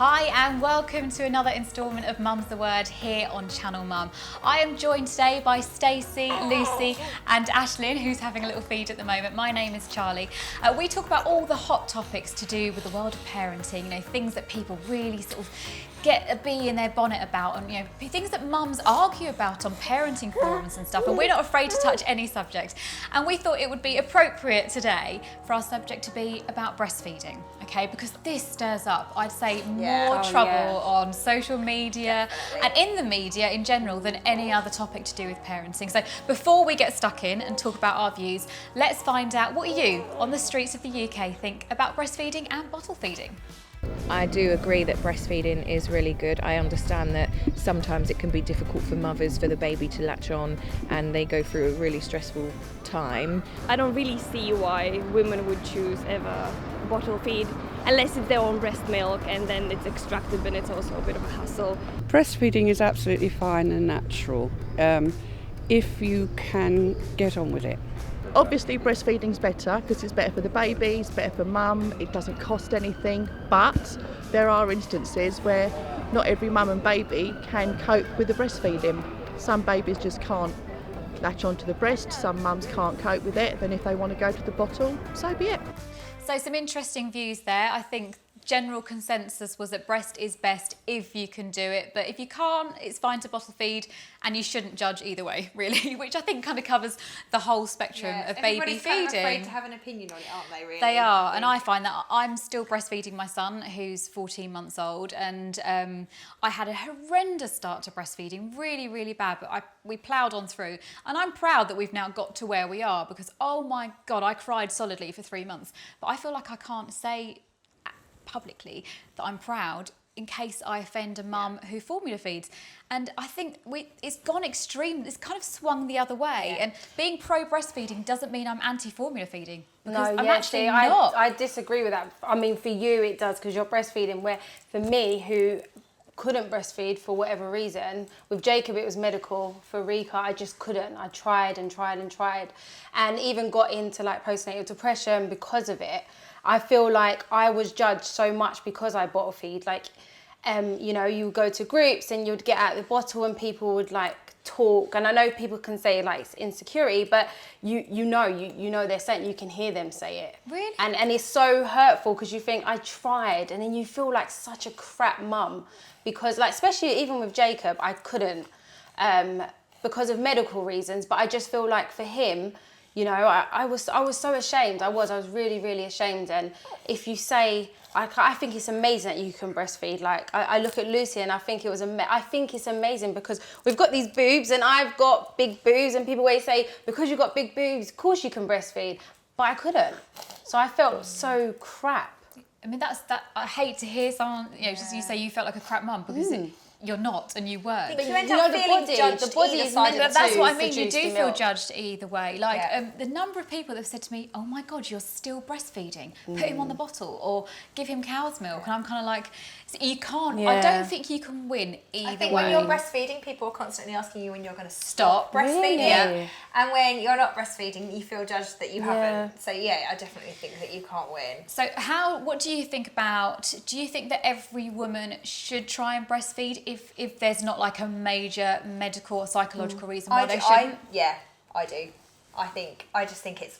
Hi and welcome to another instalment of Mum's the Word here on Channel Mum. I am joined today by Stacey, Lucy and Ashlyn, who's having a little feed at the moment. My name is Charlie. We talk about all the hot topics to do with the world of parenting, things that people really sort of get a bee in their bonnet about, and things that mums argue about on parenting forums and stuff, and we're not afraid to touch any subject. And we thought it would be appropriate today for our subject to be about breastfeeding, okay? Because this stirs up, I'd say, more trouble on social media and in the media in general than any other topic to do with parenting. So before we get stuck in and talk about our views, let's find out what you on the streets of the UK think about breastfeeding and bottle feeding. I do agree that breastfeeding is really good. I understand that sometimes it can be difficult for mothers for the baby to latch on and they go through a really stressful time. I don't really see why women would choose ever bottle feed unless it's their own breast milk and then it's extracted, but it's also a bit of a hassle. Breastfeeding is absolutely fine and natural if you can get on with it. Obviously breastfeeding's better because it's better for the baby, it's better for mum, it doesn't cost anything, but there are instances where not every mum and baby can cope with the breastfeeding. Some babies just can't latch onto the breast, some mums can't cope with it, then if they want to go to the bottle, so be it. So some interesting views there. I think general consensus was that breast is best if you can do it, but if you can't, it's fine to bottle feed, and you shouldn't judge either way, really, which I think kind of covers the whole spectrum of baby feeding. Everybody's kind of afraid to have an opinion on it, aren't they, really? They are, and I find that I'm still breastfeeding my son, who's 14 months old, and I had a horrendous start to breastfeeding, really, really bad, but we ploughed on through, and I'm proud that we've now got to where we are, because, oh my God, I cried solidly for 3 months, but I feel like I can't say publicly that I'm proud in case I offend a mum who formula feeds. And I think it's gone extreme, it's kind of swung the other way. And being pro breastfeeding doesn't mean I'm anti formula feeding. Because I'm actually not. I disagree with that. I mean, for you it does, because you're breastfeeding, where for me, who couldn't breastfeed for whatever reason, with Jacob it was medical, for Rika I just couldn't. I tried and tried and tried, and even got into like postnatal depression because of it. I feel like I was judged so much because I bottle feed. Like, you would go to groups and you'd get out the bottle and people would like talk. And I know people can say like it's insecurity, but you know they're saying, you can hear them say it. Really? And it's so hurtful because you think I tried, and then you feel like such a crap mum because, like, especially even with Jacob, I couldn't because of medical reasons. But I just feel like for him, I was so ashamed. I was really, really ashamed. And if you say, I think it's amazing that you can breastfeed. Like, I look at Lucy and I think I think it's amazing because we've got these boobs and I've got big boobs, and people always say, because you've got big boobs, of course you can breastfeed. But I couldn't. So I felt so crap. I mean, I hate to hear someone, just you say you felt like a crap mum, because you're not, and you weren't. But you end up feeling judged. The body is meant to. That's what I mean. You do feel judged either way. Like the number of people that have said to me, "Oh my God, you're still breastfeeding. Put him on the bottle, or give him cow's milk." And I'm kind of like, you can't. I don't think you can win either way. I think when you're breastfeeding, people are constantly asking you when you're going to stop breastfeeding. Really? And when you're not breastfeeding, you feel judged that you haven't. So I definitely think that you can't win. So what do you think about, do you think that every woman should try and breastfeed if there's not like a major medical or psychological reason why they shouldn't? I do. I just think it's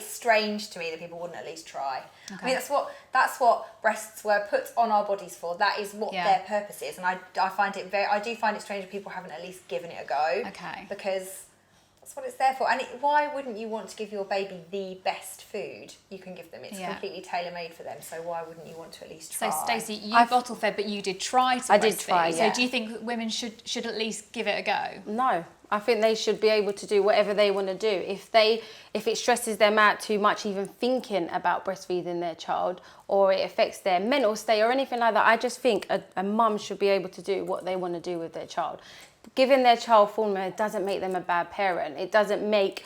strange to me that people wouldn't at least try. Okay. I mean, that's what breasts were put on our bodies for. That is what their purpose is, and I do find it strange that people haven't at least given it a go. Okay. Because that's what it's there for. And why wouldn't you want to give your baby the best food you can give them? It's completely tailor-made for them, so why wouldn't you want to at least try? So Stacey, you bottle fed, but you did try to breastfeed. I did try, So do you think women should at least give it a go? No. I think they should be able to do whatever they want to do. If it stresses them out too much, even thinking about breastfeeding their child, or it affects their mental state or anything like that, I just think a mum should be able to do what they want to do with their child. Giving their child formula doesn't make them a bad parent. It doesn't make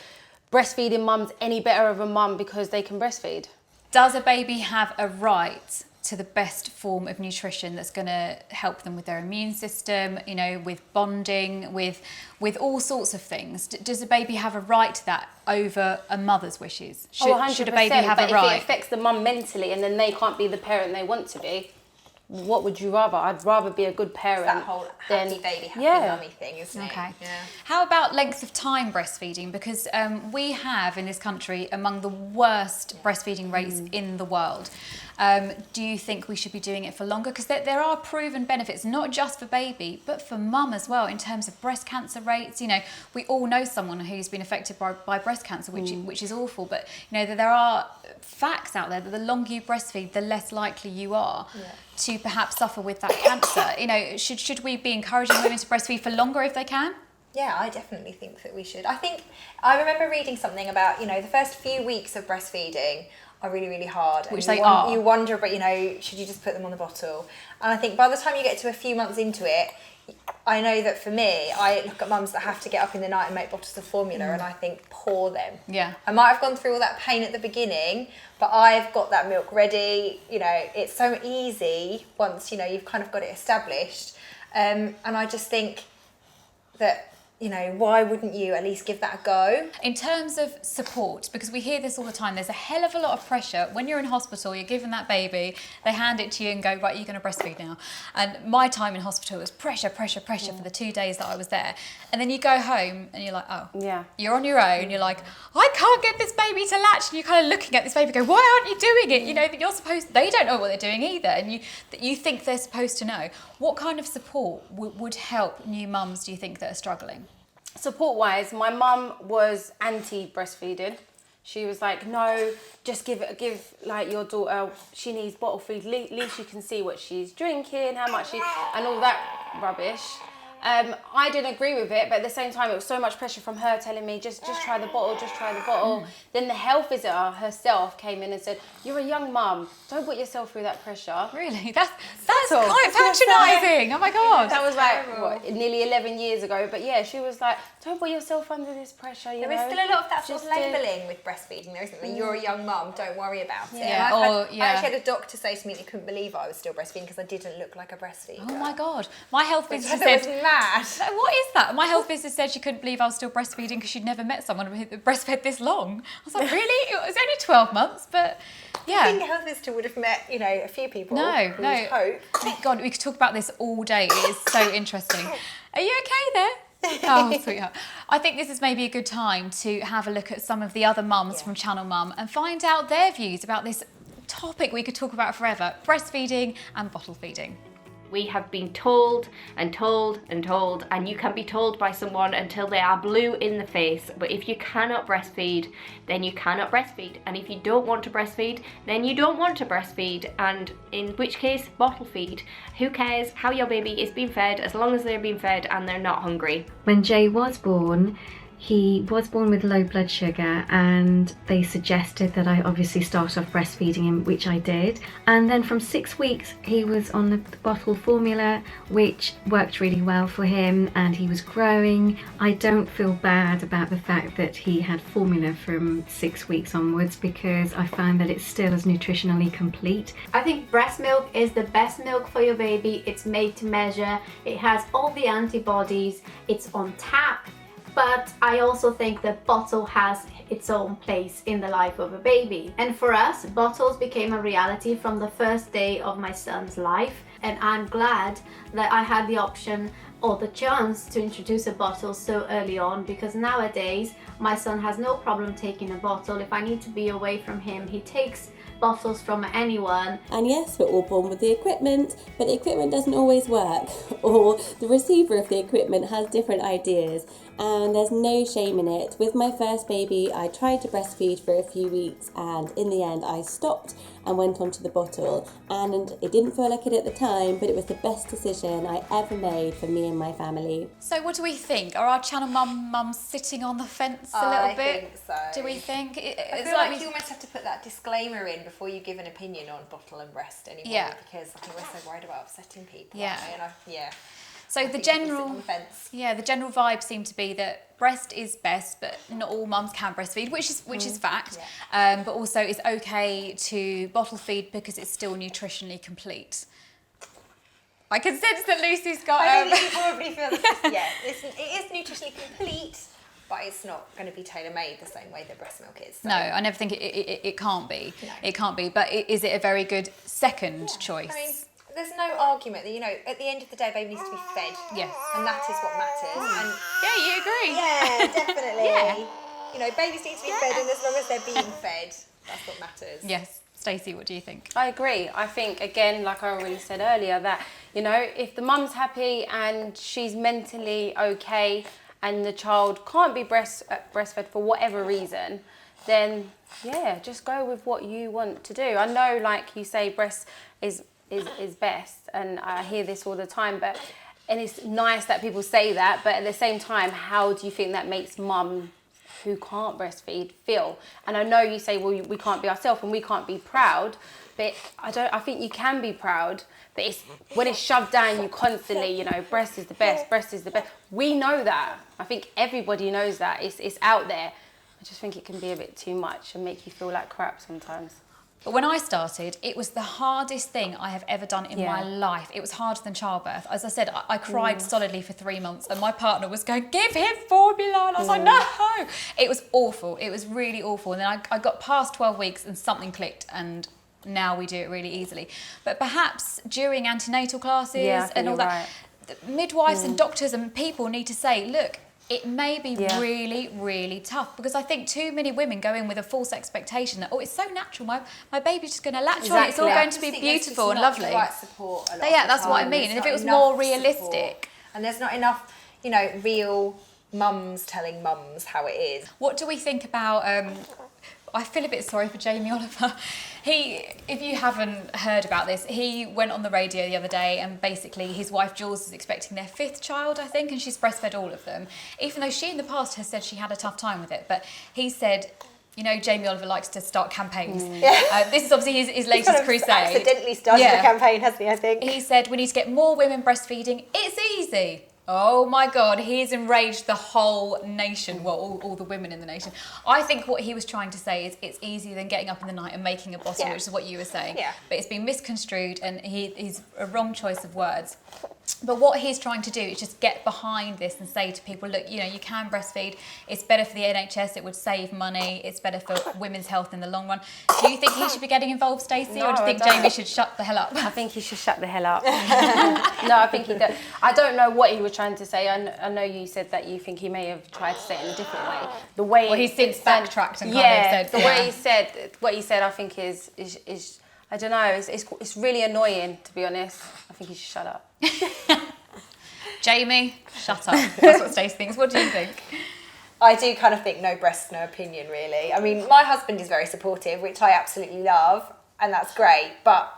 breastfeeding mums any better of a mum because they can breastfeed. Does a baby have a right to the best form of nutrition that's going to help them with their immune system, you know, with bonding, with all sorts of things. Does a baby have a right to that over a mother's wishes? Should a baby have a right? But if it affects the mum mentally and then they can't be the parent they want to be, what would you rather? I'd rather be a good parent. It's that whole happy baby, happy mummy thing, isn't it? Okay. Yeah. How about length of time breastfeeding? Because we have in this country among the worst breastfeeding rates in the world. Do you think we should be doing it for longer? Because there are proven benefits, not just for baby, but for mum as well, in terms of breast cancer rates. You know, we all know someone who's been affected by breast cancer, which is awful. But, you know, there are facts out there that the longer you breastfeed, the less likely you are to perhaps suffer with that cancer. You know, should we be encouraging women to breastfeed for longer if they can? Yeah, I definitely think that we should. I remember reading something about, you know, the first few weeks of breastfeeding are really, really hard. Which they are. You wonder, but, you know, should you just put them on the bottle? And I think by the time you get to a few months into it, I know that for me, I look at mums that have to get up in the night and make bottles of formula and I think, poor them. Yeah. I might have gone through all that pain at the beginning, but I've got that milk ready. You know, it's so easy once, you know, you've kind of got it established. And I just think that, you know, why wouldn't you at least give that a go? In terms of support, because we hear this all the time, there's a hell of a lot of pressure. When you're in hospital, you're given that baby, they hand it to you and go, right, you're going to breastfeed now. And my time in hospital was pressure for the 2 days that I was there. And then you go home and you're like, oh, you're on your own. You're like, I can't get this baby to latch. And you're kind of looking at this baby going, why aren't you doing it? You know, that you're supposed, they don't know what they're doing either. And you think they're supposed to know. What kind of support would help new mums, do you think, that are struggling? Support-wise, my mum was anti-breastfeeding. She was like, no, just give like your daughter, she needs bottle feed. At least you can see what she's drinking, how much and all that rubbish. I didn't agree with it, but at the same time, it was so much pressure from her telling me, just try the bottle, just try the bottle. Then the health visitor herself came in and said, you're a young mum, don't put yourself through that pressure. Really? That's quite patronising. Oh my God. That was like, nearly 11 years ago. But yeah, she was like, don't put yourself under this pressure, you know. There is still a lot of that sort of labelling with breastfeeding, there isn't there? You're a young mum, don't worry about it. Yeah. I actually had a doctor say to me that he couldn't believe I was still breastfeeding because I didn't look like a breastfeeder. Oh my God. My health visitor said... said... mad. What is that? My health visitor said she couldn't believe I was still breastfeeding because she'd never met someone who breastfed this long. I was like, really? It was only 12 months, but yeah. I think a health visitor would have met, you know, a few people. No. Hope. God, we could talk about this all day. It is so interesting. Are you okay there? Oh, sweetheart. I think this is maybe a good time to have a look at some of the other mums from Channel Mum and find out their views about this topic we could talk about forever, breastfeeding and bottle feeding. We have been told and told and told, and you can be told by someone until they are blue in the face. But if you cannot breastfeed, then you cannot breastfeed. And if you don't want to breastfeed, then you don't want to breastfeed. And in which case, bottle feed. Who cares how your baby is being fed as long as they're being fed and they're not hungry. When Jay was born, he was born with low blood sugar, and they suggested that I obviously start off breastfeeding him, which I did. And then from 6 weeks he was on the bottle formula, which worked really well for him, and he was growing. I don't feel bad about the fact that he had formula from 6 weeks onwards, because I find that it's still as nutritionally complete. I think breast milk is the best milk for your baby. It's made to measure, it has all the antibodies, it's on tap. But I also think that bottle has its own place in the life of a baby. And for us, bottles became a reality from the first day of my son's life. And I'm glad that I had the option or the chance to introduce a bottle so early on, because nowadays my son has no problem taking a bottle. If I need to be away from him, he takes bottles from anyone. And yes, we're all born with the equipment, but the equipment doesn't always work, or the receiver of the equipment has different ideas, and there's no shame in it. With my first baby, I tried to breastfeed for a few weeks, and in the end I stopped and went onto the bottle, and it didn't feel like it at the time, but it was the best decision I ever made for me and my family. So what do we think? Are our Channel mums sitting on the fence a little bit? I think so. Do we think? I feel like you almost have to put that disclaimer in before you give an opinion on bottle and breast anymore, because I think we're so worried about upsetting people. Yeah. And So the general vibe seemed to be that breast is best, but not all mums can breastfeed, which is fact. Yeah. But also it's okay to bottle feed because it's still nutritionally complete. I can sense that Lucy's got. I think you probably feel that. It is nutritionally complete, but it's not going to be tailor-made the same way that breast milk is. So. No, I never think it can't be. No. It can't be. But is it a very good second choice? I mean, there's no argument that, at the end of the day, baby needs to be fed. Yes. And that is what matters. And yeah, you agree. Yeah, definitely. Yeah. Babies need to be fed, and as long as they're being fed, that's what matters. Yes. Stacey, what do you think? I agree. I think, again, like I already said earlier, that, if the mum's happy and she's mentally okay and the child can't be breastfed for whatever reason, then, just go with what you want to do. I know, like you say, breast is best, and I hear this all the time, and it's nice that people say that, but at the same time, how do you think that makes mum who can't breastfeed feel? And I know you say, well, we can't be ourselves and we can't be proud, but I think you can be proud, but it's when it's shoved down you constantly, breast is the best, breast is the best. We know that. I think everybody knows that. It's out there. I just think it can be a bit too much and make you feel like crap sometimes. But when I started, it was the hardest thing I have ever done in my life. It was harder than childbirth. As I said, I cried solidly for 3 months, and my partner was going, give him formula. And I was like, no. It was awful. It was really awful. And then I got past 12 weeks and something clicked, and now we do it really easily. But perhaps during antenatal classes and all that, midwives and doctors and people need to say, look, it may be really, really tough, because I think too many women go in with a false expectation that, it's so natural, my baby's just going to latch on, it's all going to be beautiful and lovely. Right support a lot that's what I mean. And if it was more realistic. Support, and there's not enough, real mums telling mums how it is. What do we think about, I feel a bit sorry for Jamie Oliver. If you haven't heard about this, he went on the radio the other day, and basically his wife Jules is expecting their 5th child, I think, and she's breastfed all of them, even though she in the past has said she had a tough time with it. But he said, Jamie Oliver likes to start campaigns. This is obviously his latest crusade. Accidentally started a campaign, hasn't he, I think? He said, we need to get more women breastfeeding. It's easy. Oh my God, he's enraged the whole nation, well, all the women in the nation. I think what he was trying to say is it's easier than getting up in the night and making a bottle, which is what you were saying. But it's been misconstrued, and he's a wrong choice of words. But what he's trying to do is just get behind this and say to people, look, you can breastfeed. It's better for the NHS. It would save money. It's better for women's health in the long run. Do you think he should be getting involved, Stacey, or do you think Jamie should shut the hell up? I think he should shut the hell up. No, I think he does. I don't know what he was trying to say. I know you said that you think he may have tried to say it in a different way. The way he's since backtracked and kind of said. Way he said what he said, I think is I don't know. It's really annoying, to be honest. I think he should shut up. Jamie, shut up. That's what Stacey thinks. What do you think? I do kind of think no breast, no opinion, really. I mean, my husband is very supportive, which I absolutely love, and that's great. But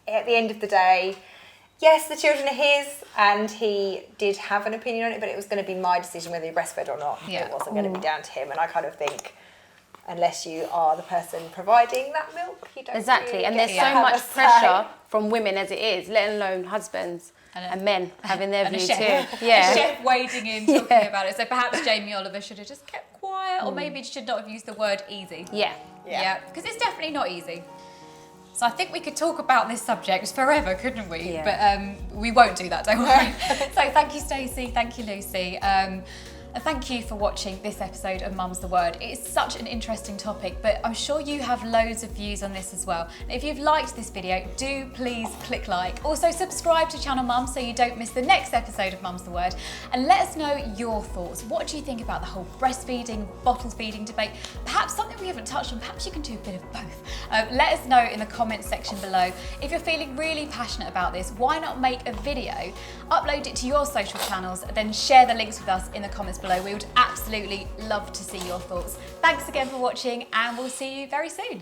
at the end of the day, yes, the children are his, and he did have an opinion on it, but it was going to be my decision whether he breastfed or not. It wasn't going to be down to him, and I kind of think, unless you are the person providing that milk, you don't Exactly, really and there's so much pressure from women as it is, let alone husbands and men having their view too. A chef wading in, talking about it. So perhaps Jamie Oliver should have just kept quiet, or maybe should not have used the word easy. Yeah, because it's definitely not easy. So I think we could talk about this subject forever, couldn't we? But we won't do that, don't worry. So thank you, Stacey. Thank you, Lucy. And thank you for watching this episode of Mum's the Word. It's such an interesting topic, but I'm sure you have loads of views on this as well. And if you've liked this video, do please click like. Also subscribe to Channel Mum so you don't miss the next episode of Mum's the Word. And let us know your thoughts. What do you think about the whole breastfeeding, bottle feeding debate? Perhaps something we haven't touched on, perhaps you can do a bit of both. Let us know in the comments section below. If you're feeling really passionate about this, why not make a video, upload it to your social channels, then share the links with us in the comments below. We would absolutely love to see your thoughts. Thanks again for watching, and we'll see you very soon.